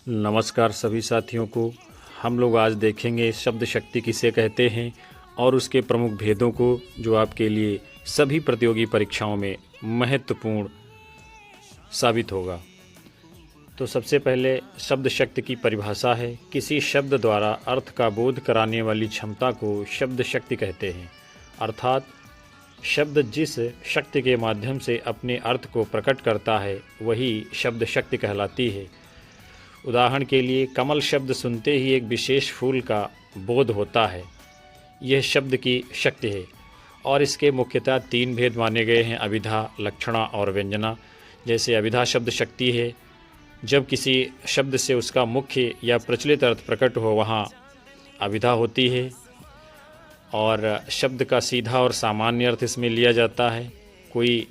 नमस्कार सभी साथियों को। हम लोग आज देखेंगे शब्द शक्ति किसे कहते हैं और उसके प्रमुख भेदों को, जो आपके लिए सभी प्रतियोगी परीक्षाओं में महत्वपूर्ण साबित होगा। तो सबसे पहले शब्द शक्ति की परिभाषा है, किसी शब्द द्वारा अर्थ का बोध कराने वाली क्षमता को शब्द शक्ति कहते हैं। अर्थात शब्द जिस शक्ति के माध्यम से अपने अर्थ को प्रकट करता है वही शब्द शक्ति कहलाती है। उदाहरण के लिए कमल शब्द सुनते ही एक विशेष फूल का बोध होता है, यह शब्द की शक्ति है। और इसके मुख्यतः 3 भेद माने गए हैं, अभिधा, लक्षणा और व्यंजना। जैसे अभिधा शब्द शक्ति है, जब किसी शब्द से उसका मुख्य या प्रचलित अर्थ प्रकट हो वहाँ अभिधा होती है, और शब्द का सीधा और सामान्य अर्थ इसमें लिया जाता है, कोई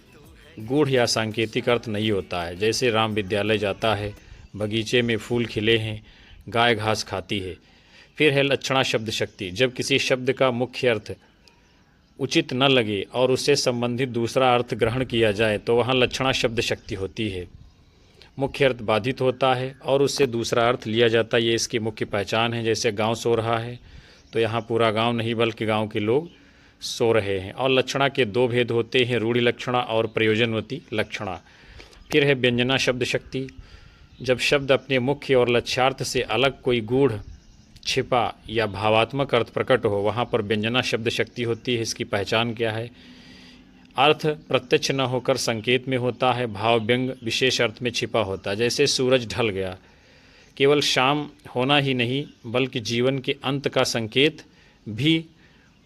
गूढ़ या सांकेतिक अर्थ नहीं होता है। जैसे राम विद्यालय जाता है, बगीचे में फूल खिले हैं, गाय घास खाती है। फिर है लक्षणा शब्द शक्ति, जब किसी शब्द का मुख्य अर्थ उचित न लगे और उससे संबंधित दूसरा अर्थ ग्रहण किया जाए तो वहाँ लक्षणा शब्द शक्ति होती है। मुख्य अर्थ बाधित होता है और उससे दूसरा अर्थ लिया जाता है, ये इसकी मुख्य पहचान है। जैसे गांव सो रहा है तो यहाँ पूरा गांव नहीं बल्कि गांव के लोग सो रहे हैं। और लक्षणा के 2 भेद होते हैं, रूढ़ि लक्षणा और प्रयोजनवती लक्षणा। फिर है व्यंजना शब्द शक्ति, जब शब्द अपने मुख्य और लक्ष्यार्थ से अलग कोई गूढ़, छिपा या भावात्मक अर्थ प्रकट हो वहाँ पर व्यंजना शब्द शक्ति होती है। इसकी पहचान क्या है? अर्थ प्रत्यक्ष न होकर संकेत में होता है, भाव व्यंग विशेष अर्थ में छिपा होता है। जैसे सूरज ढल गया, केवल शाम होना ही नहीं बल्कि जीवन के अंत का संकेत भी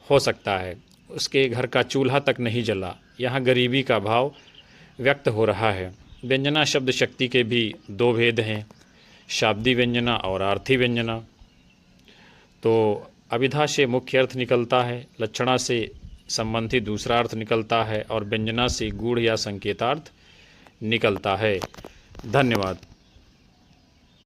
हो सकता है। उसके घर का चूल्हा तक नहीं जला, यहाँ गरीबी का भाव व्यक्त हो रहा है। व्यंजना शब्द शक्ति के भी 2 भेद हैं, शाब्दी व्यंजना और आर्थी व्यंजना। तो अभिधा से मुख्य अर्थ निकलता है, लक्षणा से संबंधित दूसरा अर्थ निकलता है और व्यंजना से गूढ़ या संकेतार्थ निकलता है। धन्यवाद।